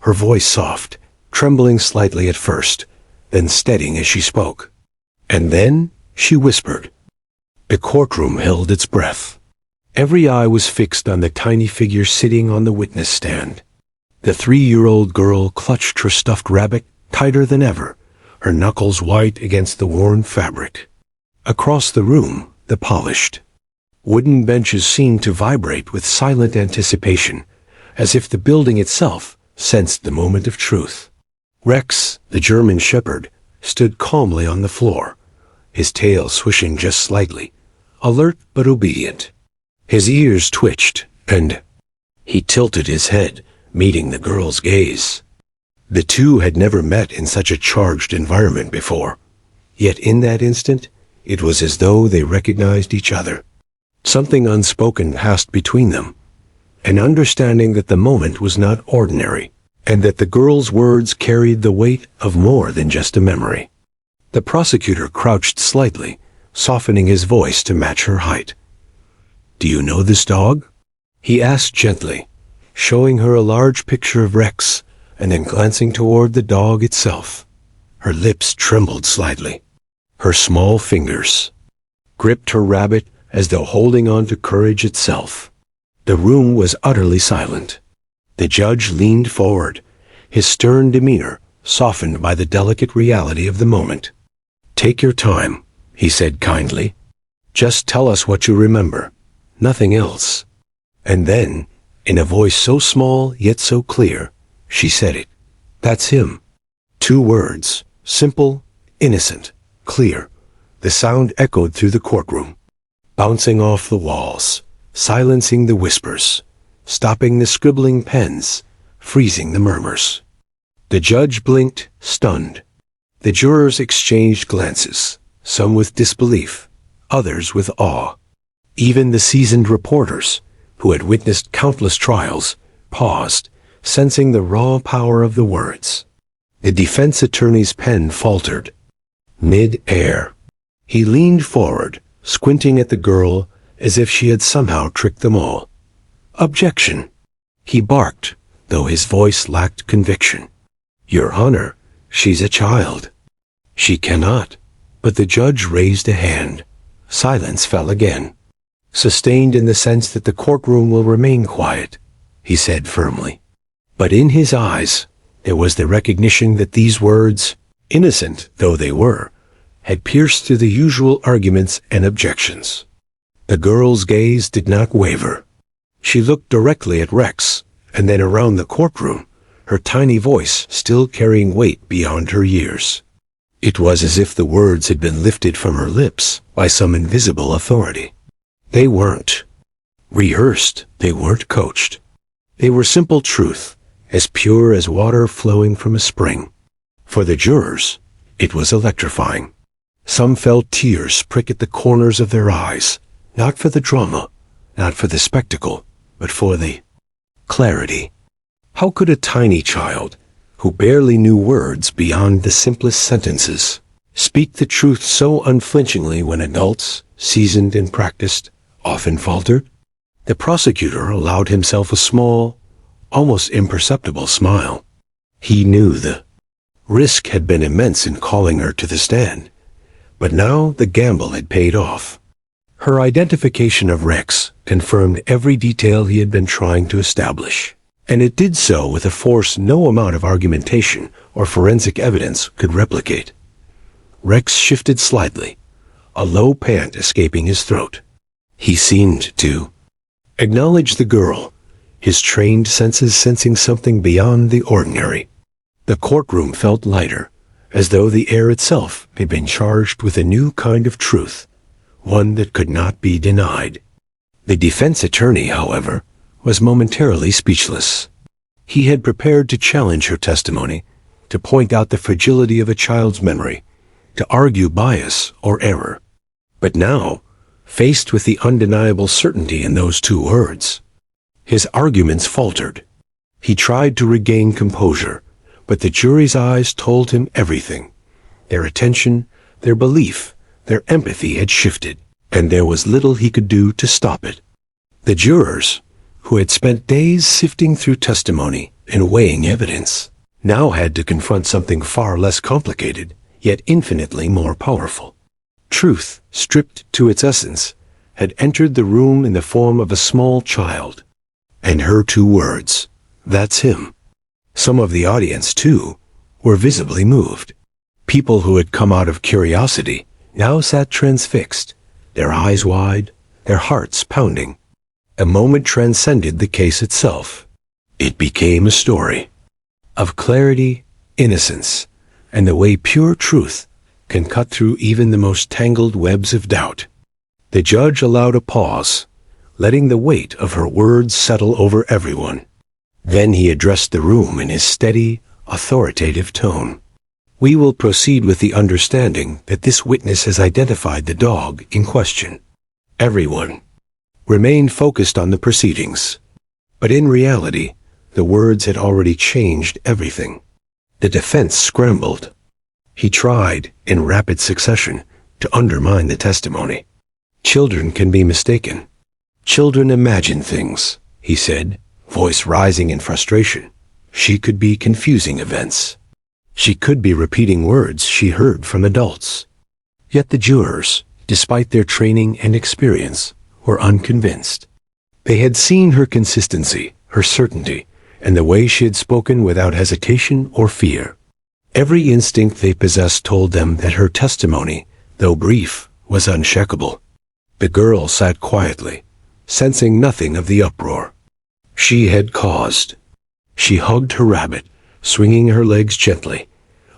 her voice soft, trembling slightly at first, then steadying as she spoke. And then she whispered. The courtroom held its breath. Every eye was fixed on the tiny figure sitting on the witness stand. The 3-year-old girl clutched her stuffed rabbit tighter than ever, her knuckles white against the worn fabric. Across the room, the polished wooden benches seemed to vibrate with silent anticipation, as if the building itself sensed the moment of truth. Rex, the German shepherd, stood calmly on the floor, his tail swishing just slightly, alert but obedient. His ears twitched, and he tilted his head, meeting the girl's gaze. The two had never met in such a charged environment before, yet in that instant, it was as though they recognized each other. Something unspoken passed between them, an understanding that the moment was not ordinary, and that the girl's words carried the weight of more than just a memory. The prosecutor crouched slightly, softening his voice to match her height. "Do you know this dog?" he asked gently, showing her a large picture of Rex, and then glancing toward the dog itself. Her lips trembled slightly. Her small fingers gripped her rabbit as though holding on to courage itself. The room was utterly silent. The judge leaned forward, his stern demeanor softened by the delicate reality of the moment. "Take your time," he said kindly. "Just tell us what you remember, nothing else." And then, in a voice so small yet so clear, she said it. "That's him." 2 words, simple, innocent, clear. The sound echoed through the courtroom, bouncing off the walls, silencing the whispers, stopping the scribbling pens, freezing the murmurs. The judge blinked, stunned. The jurors exchanged glances, some with disbelief, others with awe. Even the seasoned reporters, who had witnessed countless trials, paused, sensing the raw power of the words. The defense attorney's pen faltered. Mid-air. He leaned forward, squinting at the girl as if she had somehow tricked them all. "Objection!" he barked, though his voice lacked conviction. "Your Honor, she's a child. She cannot." But the judge raised a hand. Silence fell again, sustained in the sense that the courtroom will remain quiet, he said firmly. But in his eyes, there was the recognition that these words, innocent though they were, had pierced through the usual arguments and objections. The girl's gaze did not waver. She looked directly at Rex, and then around the courtroom, her tiny voice still carrying weight beyond her years. It was as if the words had been lifted from her lips by some invisible authority. They weren't rehearsed, they weren't coached. They were simple truth, as pure as water flowing from a spring. For the jurors, it was electrifying. Some felt tears prick at the corners of their eyes, not for the drama, not for the spectacle, but for the clarity. How could a tiny child, who barely knew words beyond the simplest sentences, speak the truth so unflinchingly when adults, seasoned and practiced, often faltered? The prosecutor allowed himself a small, almost imperceptible smile. He knew the risk had been immense in calling her to the stand, but now the gamble had paid off. Her identification of Rex confirmed every detail he had been trying to establish, and it did so with a force no amount of argumentation or forensic evidence could replicate. Rex shifted slightly, a low pant escaping his throat. He seemed to acknowledge the girl, his trained senses sensing something beyond the ordinary. The courtroom felt lighter, as though the air itself had been charged with a new kind of truth, one that could not be denied. The defense attorney, however, was momentarily speechless. He had prepared to challenge her testimony, to point out the fragility of a child's memory, to argue bias or error. But now, faced with the undeniable certainty in those 2 words, his arguments faltered. He tried to regain composure, but the jury's eyes told him everything. Their attention, their belief, their empathy had shifted, and there was little he could do to stop it. The jurors, who had spent days sifting through testimony and weighing evidence, now had to confront something far less complicated, yet infinitely more powerful. Truth, stripped to its essence, had entered the room in the form of a small child. And her two words, "That's him." Some of the audience, too, were visibly moved. People who had come out of curiosity now sat transfixed, their eyes wide, their hearts pounding. A moment transcended the case itself. It became a story of clarity, innocence, and the way pure truth can cut through even the most tangled webs of doubt. The judge allowed a pause, letting the weight of her words settle over everyone. Then he addressed the room in his steady, authoritative tone. "We will proceed with the understanding that this witness has identified the dog in question." Everyone remained focused on the proceedings. But in reality, the words had already changed everything. The defense scrambled. He tried, in rapid succession, to undermine the testimony. "Children can be mistaken. Children imagine things," he said, voice rising in frustration. "She could be confusing events. She could be repeating words she heard from adults." Yet the jurors, despite their training and experience, were unconvinced. They had seen her consistency, her certainty, and the way she had spoken without hesitation or fear. Every instinct they possessed told them that her testimony, though brief, was unshakable. The girl sat quietly, sensing nothing of the uproar she had caused. She hugged her rabbit, swinging her legs gently,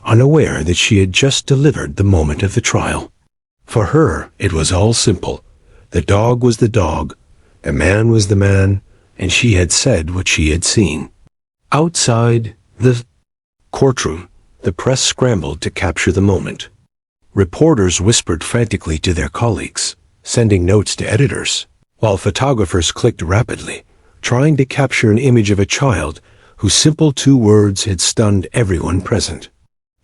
unaware that she had just delivered the moment of the trial. For her, it was all simple. The dog was the dog, the man was the man, and she had said what she had seen. Outside the courtroom, the press scrambled to capture the moment. Reporters whispered frantically to their colleagues, sending notes to editors, while photographers clicked rapidly, trying to capture an image of a child whose simple two words had stunned everyone present.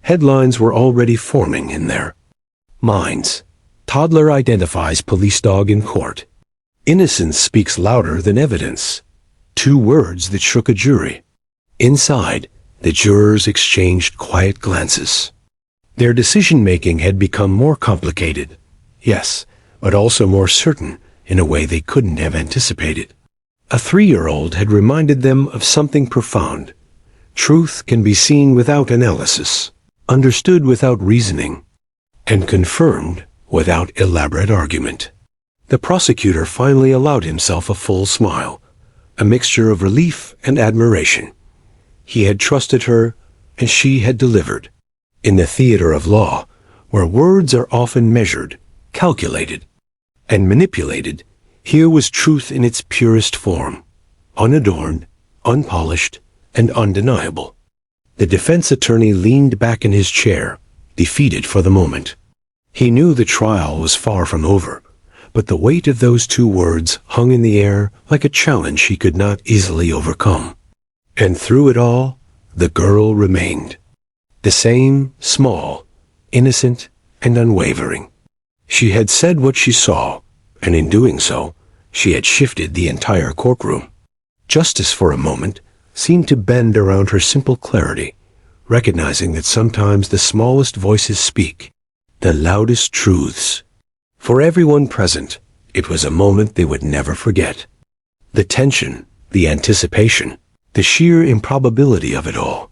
Headlines were already forming in their minds. "Toddler identifies police dog in court." "Innocence speaks louder than evidence." Two words that shook a jury. Inside, the jurors exchanged quiet glances. Their decision-making had become more complicated, yes, but also more certain in a way they couldn't have anticipated. A 3-year-old had reminded them of something profound. Truth can be seen without analysis, understood without reasoning, and confirmed without elaborate argument. The prosecutor finally allowed himself a full smile, a mixture of relief and admiration. He had trusted her, and she had delivered. In the theater of law, where words are often measured, calculated, and manipulated, here was truth in its purest form, unadorned, unpolished, and undeniable. The defense attorney leaned back in his chair, defeated for the moment. He knew the trial was far from over, but the weight of those two words hung in the air like a challenge he could not easily overcome. And through it all, the girl remained. The same, small, innocent, and unwavering. She had said what she saw, and in doing so, she had shifted the entire courtroom. Justice, for a moment, seemed to bend around her simple clarity, recognizing that sometimes the smallest voices speak the loudest truths. For everyone present, it was a moment they would never forget. The tension, the anticipation, the sheer improbability of it all.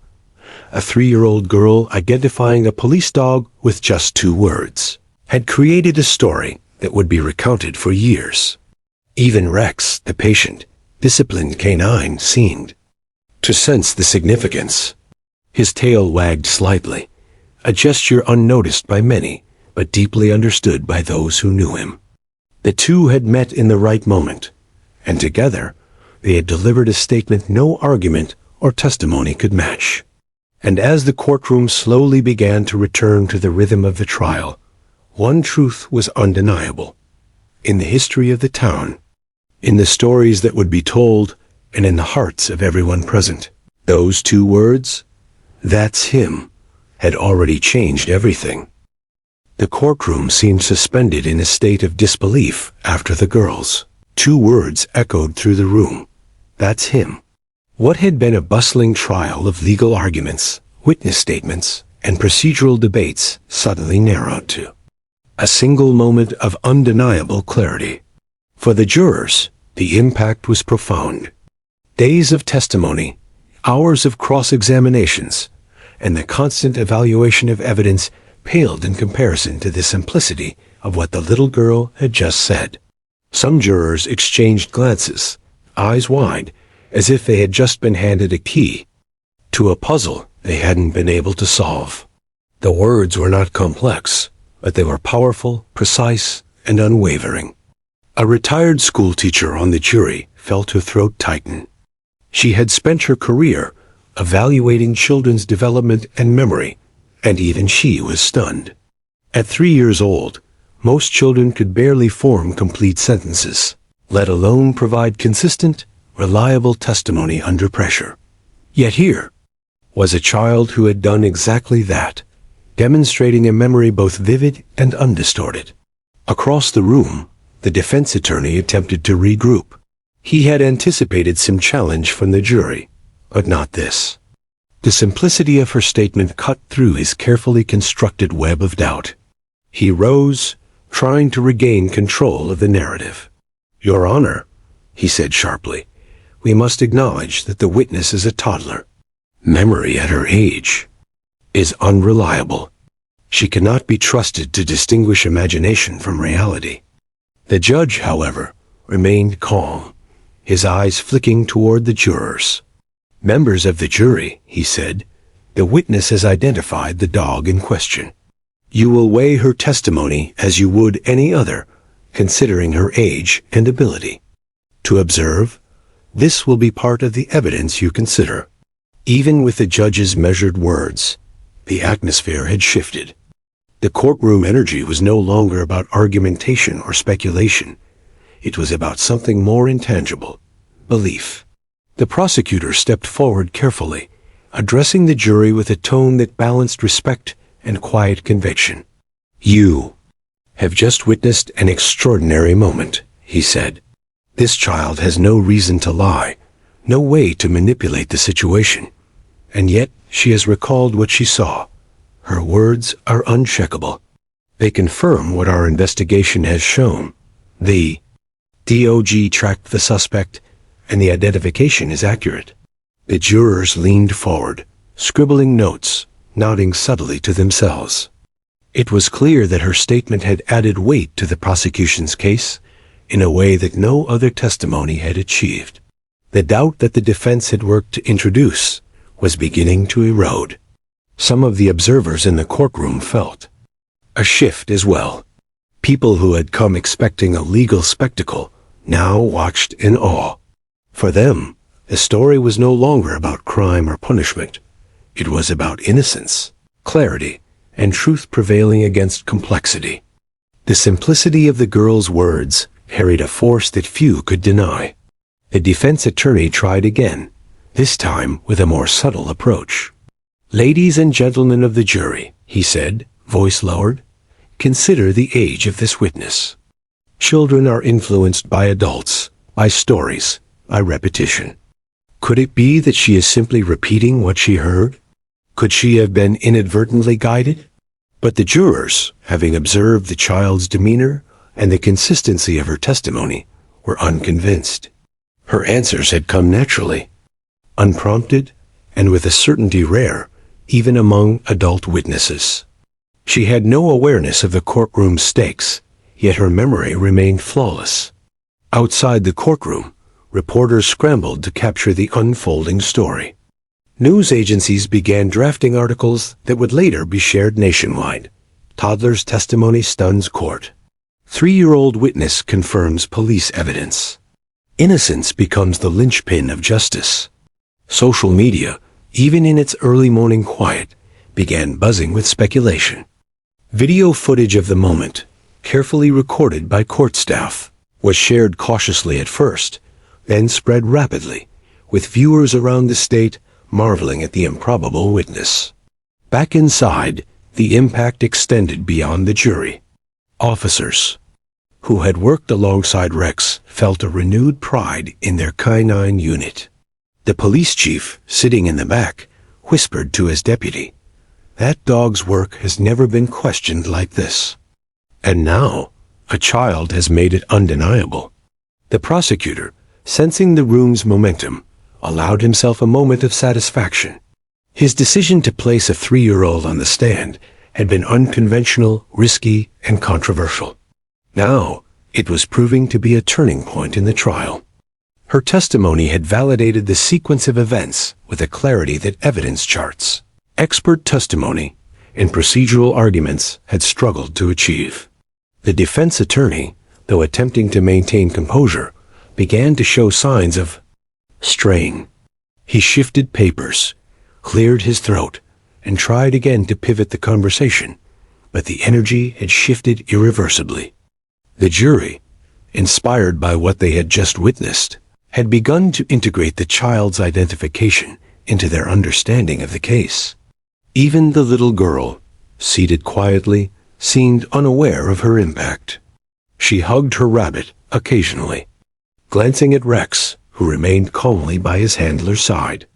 A 3-year-old girl identifying a police dog with just 2 words had created a story that would be recounted for years. Even Rex, the patient, disciplined canine, seemed to sense the significance. His tail wagged slightly, a gesture unnoticed by many, but deeply understood by those who knew him. The two had met in the right moment, and together they had delivered a statement no argument or testimony could match. And as the courtroom slowly began to return to the rhythm of the trial, one truth was undeniable. In the history of the town, in the stories that would be told, and in the hearts of everyone present, those 2 words, "That's him," had already changed everything. The courtroom seemed suspended in a state of disbelief after the girls. 2 words echoed through the room. That's him. What had been a bustling trial of legal arguments, witness statements, and procedural debates suddenly narrowed to a single moment of undeniable clarity. For the jurors, the impact was profound. Days of testimony, hours of cross-examinations, and the constant evaluation of evidence paled in comparison to the simplicity of what the little girl had just said. Some jurors exchanged glances, eyes wide, as if they had just been handed a key to a puzzle they hadn't been able to solve. The words were not complex, but they were powerful, precise, and unwavering. A retired schoolteacher on the jury felt her throat tighten. She had spent her career evaluating children's development and memory, and even she was stunned. At 3 years old, most children could barely form complete sentences, let alone provide consistent, reliable testimony under pressure. Yet here was a child who had done exactly that, demonstrating a memory both vivid and undistorted. Across the room, the defense attorney attempted to regroup. He had anticipated some challenge from the jury, but not this. The simplicity of her statement cut through his carefully constructed web of doubt. He rose, trying to regain control of the narrative. "Your Honor," he said sharply, "we must acknowledge that the witness is a toddler. Memory at her age is unreliable. She cannot be trusted to distinguish imagination from reality." The judge, however, remained calm, his eyes flicking toward the jurors. "Members of the jury," he said, "the witness has identified the dog in question. You will weigh her testimony as you would any other, considering her age and ability. To observe, this will be part of the evidence you consider." Even with the judge's measured words, the atmosphere had shifted. The courtroom energy was no longer about argumentation or speculation. It was about something more intangible: belief. The prosecutor stepped forward carefully, addressing the jury with a tone that balanced respect and quiet conviction. "You have just witnessed an extraordinary moment," he said. "This child has no reason to lie, no way to manipulate the situation. And yet she has recalled what she saw. Her words are uncheckable. They confirm what our investigation has shown. The DOG tracked the suspect, and the identification is accurate." The jurors leaned forward, scribbling notes, nodding subtly to themselves. It was clear that her statement had added weight to the prosecution's case in a way that no other testimony had achieved. The doubt that the defense had worked to introduce was beginning to erode. Some of the observers in the courtroom felt a shift as well. People who had come expecting a legal spectacle now watched in awe. For them, the story was no longer about crime or punishment. It was about innocence, clarity, and truth prevailing against complexity. The simplicity of the girl's words carried a force that few could deny. The defense attorney tried again, this time with a more subtle approach. "Ladies and gentlemen of the jury," he said, voice lowered, "consider the age of this witness. Children are influenced by adults, by stories, by repetition. Could it be that she is simply repeating what she heard? Could she have been inadvertently guided?" But the jurors, having observed the child's demeanor and the consistency of her testimony, were unconvinced. Her answers had come naturally, unprompted, and with a certainty rare, even among adult witnesses. She had no awareness of the courtroom's stakes, yet her memory remained flawless. Outside the courtroom, reporters scrambled to capture the unfolding story. News agencies began drafting articles that would later be shared nationwide. Toddler's testimony stuns court. 3-year-old witness confirms police evidence. Innocence becomes the linchpin of justice. Social media, even in its early morning quiet, began buzzing with speculation. Video footage of the moment, carefully recorded by court staff, was shared cautiously at first, then spread rapidly, with viewers around the state marveling at the improbable witness. Back inside, the impact extended beyond the jury. Officers who had worked alongside Rex felt a renewed pride in their canine unit. The police chief, sitting in the back, whispered to his deputy, "That dog's work has never been questioned like this." And now, a child has made it undeniable. The prosecutor, sensing the room's momentum, allowed himself a moment of satisfaction. His decision to place a 3-year-old on the stand had been unconventional, risky, and controversial. Now, it was proving to be a turning point in the trial. Her testimony had validated the sequence of events with a clarity that evidence charts, expert testimony, and procedural arguments had struggled to achieve. The defense attorney, though attempting to maintain composure, began to show signs of strain. He shifted papers, cleared his throat, and tried again to pivot the conversation, but the energy had shifted irreversibly. The jury, inspired by what they had just witnessed, had begun to integrate the child's identification into their understanding of the case. Even the little girl, seated quietly, seemed unaware of her impact. She hugged her rabbit occasionally, glancing at Rex, who remained calmly by his handler's side.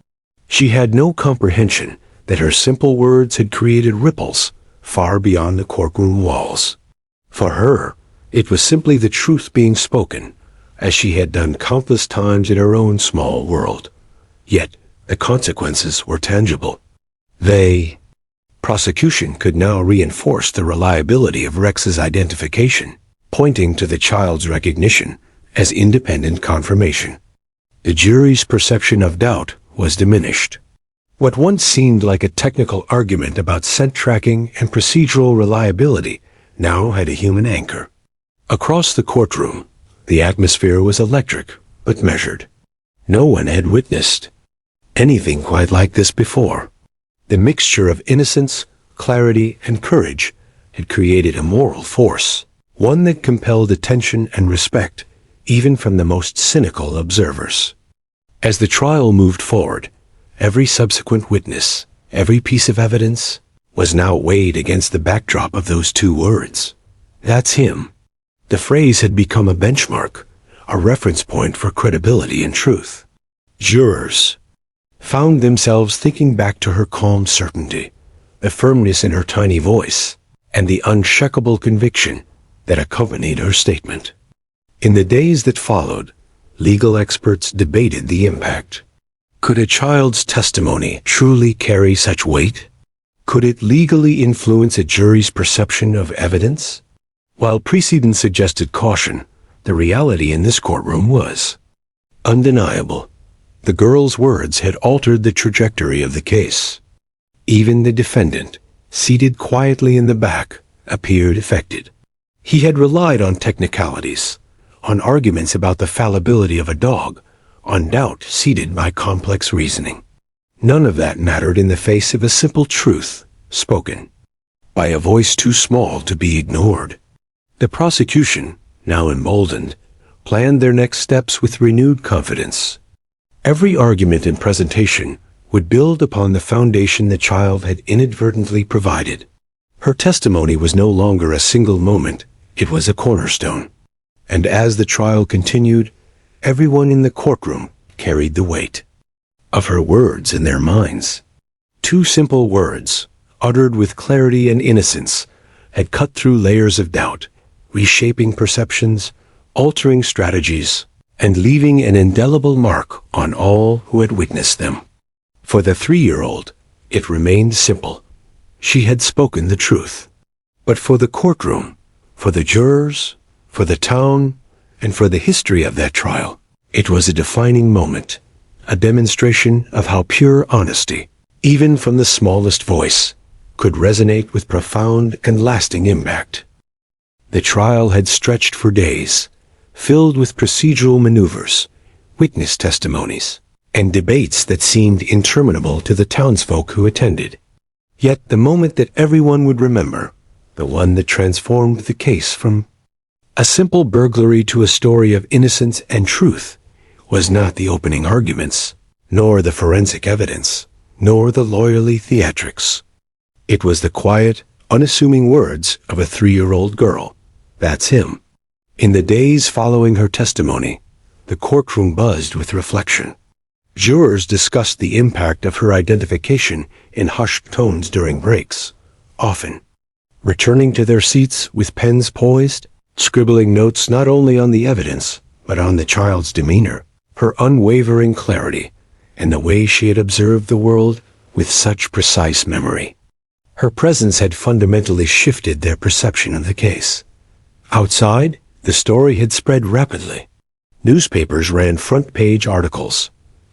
She had no comprehension that her simple words had created ripples far beyond the courtroom walls. For her, it was simply the truth being spoken, as she had done countless times in her own small world. Yet, the consequences were tangible. Prosecution could now reinforce the reliability of Rex's identification, pointing to the child's recognition as independent confirmation. The jury's perception of doubt was diminished. What once seemed like a technical argument about scent tracking and procedural reliability now had a human anchor. Across the courtroom, the atmosphere was electric but measured. No one had witnessed anything quite like this before. The mixture of innocence, clarity, and courage had created a moral force, one that compelled attention and respect even from the most cynical observers. As the trial moved forward, every subsequent witness, every piece of evidence, was now weighed against the backdrop of those two words. "That's him." The phrase had become a benchmark, a reference point for credibility and truth. Jurors found themselves thinking back to her calm certainty, the firmness in her tiny voice, and the unshakable conviction that accompanied her statement. In the days that followed, legal experts debated the impact. Could a child's testimony truly carry such weight? Could it legally influence a jury's perception of evidence? While precedent suggested caution, the reality in this courtroom was undeniable. The girl's words had altered the trajectory of the case. Even the defendant, seated quietly in the back, appeared affected. He had relied on technicalities, on arguments about the fallibility of a dog, on doubt seeded by complex reasoning. None of that mattered in the face of a simple truth, spoken by a voice too small to be ignored. The prosecution, now emboldened, planned their next steps with renewed confidence. Every argument and presentation would build upon the foundation the child had inadvertently provided. Her testimony was no longer a single moment, it was a cornerstone. And as the trial continued, everyone in the courtroom carried the weight of her words in their minds. Two simple words, uttered with clarity and innocence, had cut through layers of doubt, reshaping perceptions, altering strategies, and leaving an indelible mark on all who had witnessed them. For the 3-year-old, it remained simple. She had spoken the truth. But for the courtroom, for the jurors, for the town, and for the history of that trial, it was a defining moment, a demonstration of how pure honesty, even from the smallest voice, could resonate with profound and lasting impact. The trial had stretched for days, filled with procedural maneuvers, witness testimonies, and debates that seemed interminable to the townsfolk who attended. Yet the moment that everyone would remember, the one that transformed the case from a simple burglary to a story of innocence and truth, was not the opening arguments, nor the forensic evidence, nor the lawyerly theatrics. It was the quiet, unassuming words of a 3-year-old girl. That's him. In the days following her testimony, the courtroom buzzed with reflection. Jurors discussed the impact of her identification in hushed tones during breaks, often returning to their seats with pens poised, scribbling notes not only on the evidence, but on the child's demeanor, her unwavering clarity, and the way she had observed the world with such precise memory. Her presence had fundamentally shifted their perception of the case. Outside, the story had spread rapidly. Newspapers ran front-page articles.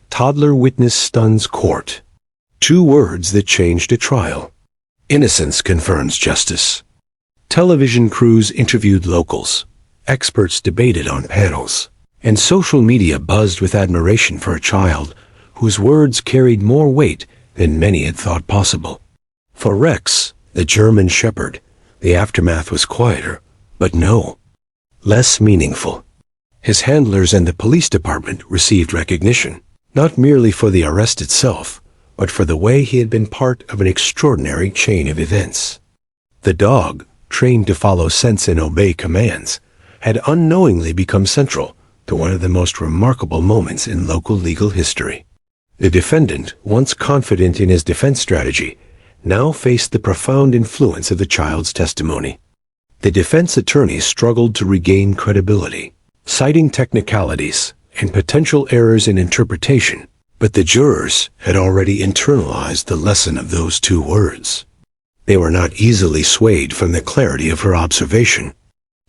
Toddler witness stuns court. 2 words that changed a trial. Innocence confirms justice. Television crews interviewed locals. Experts debated on panels. And social media buzzed with admiration for a child whose words carried more weight than many had thought possible. For Rex, the German shepherd, the aftermath was quieter, but less meaningful. His handlers and the police department received recognition, not merely for the arrest itself, but for the way he had been part of an extraordinary chain of events. The dog, trained to follow scents and obey commands, had unknowingly become central to one of the most remarkable moments in local legal history. The defendant, once confident in his defense strategy, now faced the profound influence of the child's testimony. The defense attorneys struggled to regain credibility, citing technicalities and potential errors in interpretation, but the jurors had already internalized the lesson of those 2 words. They were not easily swayed from the clarity of her observation,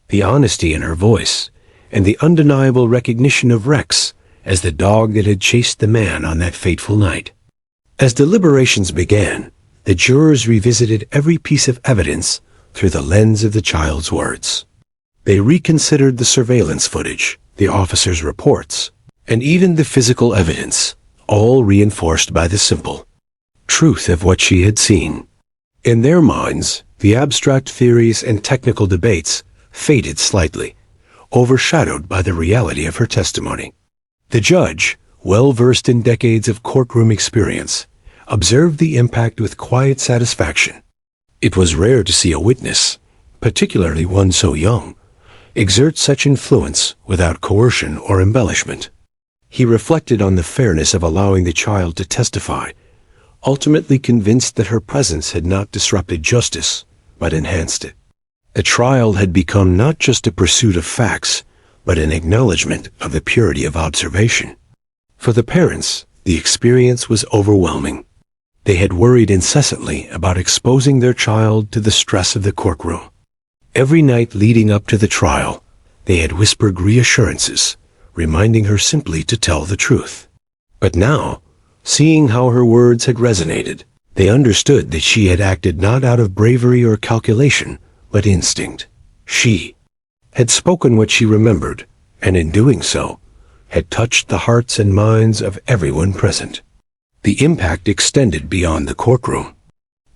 the honesty in her voice, and the undeniable recognition of Rex as the dog that had chased the man on that fateful night. As deliberations began, the jurors revisited every piece of evidence through the lens of the child's words. They reconsidered the surveillance footage, the officers' reports, and even the physical evidence, all reinforced by the simple truth of what she had seen. In their minds, the abstract theories and technical debates faded slightly, overshadowed by the reality of her testimony. The judge, well versed in decades of courtroom experience, observed the impact with quiet satisfaction. It was rare to see a witness, particularly one so young, exert such influence without coercion or embellishment. He reflected on the fairness of allowing the child to testify, ultimately convinced that her presence had not disrupted justice, but enhanced it. The trial had become not just a pursuit of facts, but an acknowledgement of the purity of observation. For the parents, the experience was overwhelming. They had worried incessantly about exposing their child to the stress of the courtroom. Every night leading up to the trial, they had whispered reassurances, reminding her simply to tell the truth. But now, seeing how her words had resonated, they understood that she had acted not out of bravery or calculation, but instinct. She had spoken what she remembered, and in doing so, had touched the hearts and minds of everyone present. The impact extended beyond the courtroom.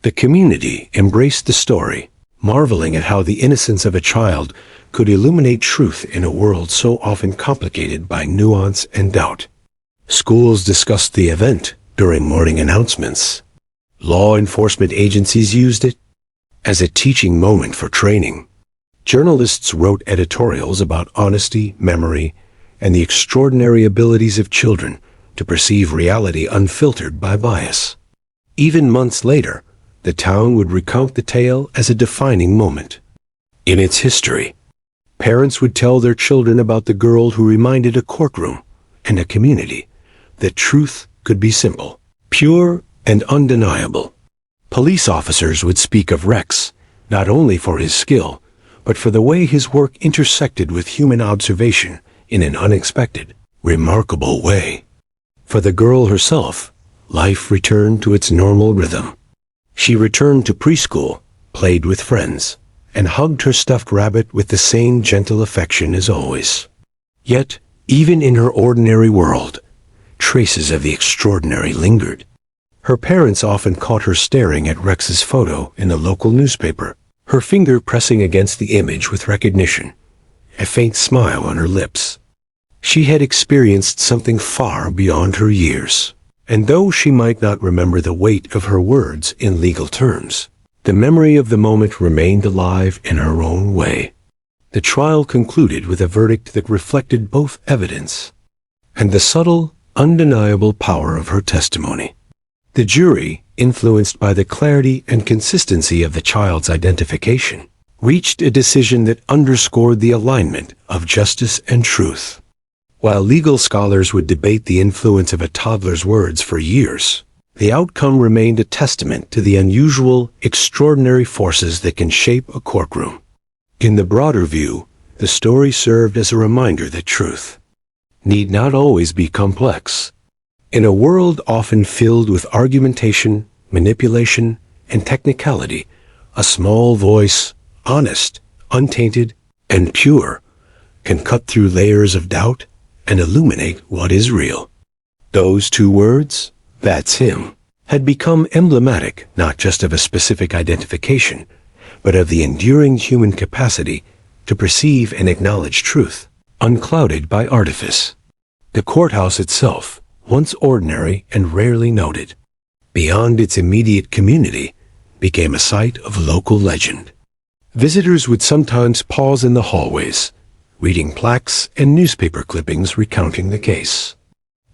The community embraced the story, marveling at how the innocence of a child could illuminate truth in a world so often complicated by nuance and doubt. Schools discussed the event during morning announcements. Law enforcement agencies used it as a teaching moment for training. Journalists wrote editorials about honesty, memory, and the extraordinary abilities of children to perceive reality unfiltered by bias. Even months later, the town would recount the tale as a defining moment. In its history, parents would tell their children about the girl who reminded a courtroom and a community that truth could be simple, pure, and undeniable. Police officers would speak of Rex, not only for his skill, but for the way his work intersected with human observation in an unexpected, remarkable way. For the girl herself, life returned to its normal rhythm. She returned to preschool, played with friends, and hugged her stuffed rabbit with the same gentle affection as always. Yet, even in her ordinary world, traces of the extraordinary lingered. Her parents often caught her staring at Rex's photo in a local newspaper, her finger pressing against the image with recognition, a faint smile on her lips. She had experienced something far beyond her years, and though she might not remember the weight of her words in legal terms, The memory of the moment remained alive in her own way. The trial concluded with a verdict that reflected both evidence and the subtle, undeniable power of her testimony. The jury, influenced by the clarity and consistency of the child's identification, reached a decision that underscored the alignment of justice and truth. While legal scholars would debate the influence of a toddler's words for years, the outcome remained a testament to the unusual, extraordinary forces that can shape a courtroom. In the broader view, the story served as a reminder that truth need not always be complex. In a world often filled with argumentation, manipulation, and technicality, a small voice, honest, untainted, and pure, can cut through layers of doubt and illuminate what is real. Those two words, "That's him," had become emblematic not just of a specific identification, but of the enduring human capacity to perceive and acknowledge truth, unclouded by artifice. The courthouse itself, once ordinary and rarely noted, beyond its immediate community, became a site of local legend. Visitors would sometimes pause in the hallways, reading plaques and newspaper clippings recounting the case.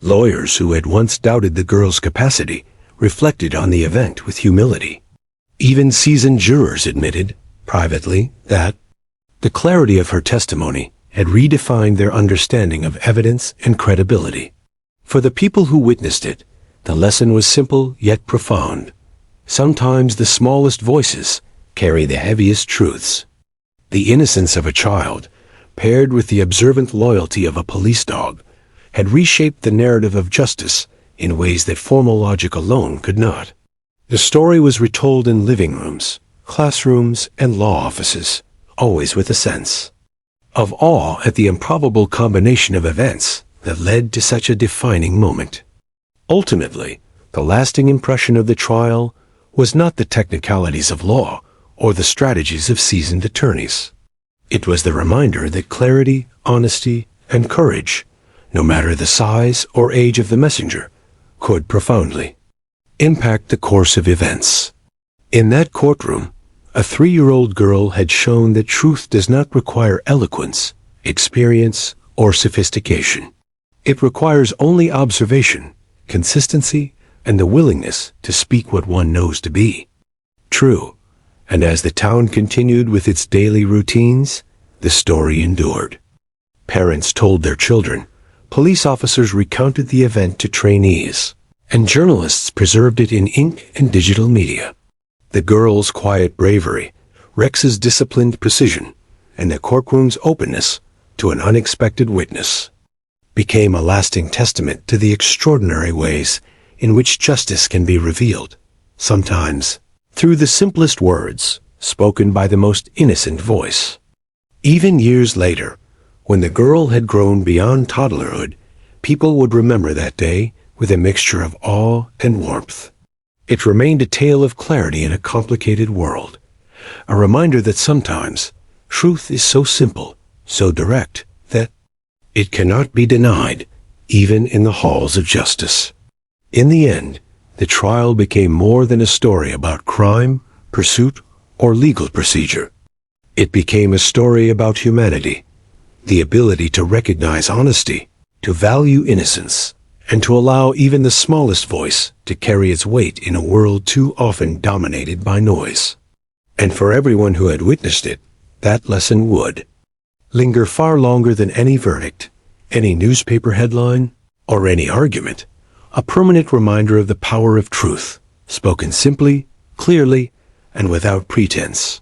Lawyers who had once doubted the girl's capacity reflected on the event with humility. Even seasoned jurors admitted, privately, that the clarity of her testimony had redefined their understanding of evidence and credibility. For the people who witnessed it, the lesson was simple yet profound. Sometimes the smallest voices carry the heaviest truths. The innocence of a child, paired with the observant loyalty of a police dog, had reshaped the narrative of justice in ways that formal logic alone could not. The story was retold in living rooms, classrooms, and law offices, always with a sense of awe at the improbable combination of events that led to such a defining moment. Ultimately, the lasting impression of the trial was not the technicalities of law or the strategies of seasoned attorneys. It was the reminder that clarity, honesty, and courage, no matter the size or age of the messenger, could profoundly impact the course of events. In that courtroom, a 3-year-old girl had shown that truth does not require eloquence, experience, or sophistication. It requires only observation, consistency, and the willingness to speak what one knows to be true. And as the town continued with its daily routines, the story endured. Parents told their children, police officers recounted the event to trainees, and journalists preserved it in ink and digital media. The girl's quiet bravery, Rex's disciplined precision, and the courtroom's openness to an unexpected witness became a lasting testament to the extraordinary ways in which justice can be revealed, sometimes through the simplest words spoken by the most innocent voice. Even years later, when the girl had grown beyond toddlerhood, people would remember that day with a mixture of awe and warmth. It remained a tale of clarity in a complicated world, a reminder that sometimes truth is so simple, so direct, that it cannot be denied, even in the halls of justice. In the end, the trial became more than a story about crime, pursuit, or legal procedure. It became a story about humanity, the ability to recognize honesty, to value innocence, and to allow even the smallest voice to carry its weight in a world too often dominated by noise. And for everyone who had witnessed it, that lesson would linger far longer than any verdict, any newspaper headline, or any argument, a permanent reminder of the power of truth, spoken simply, clearly, and without pretense.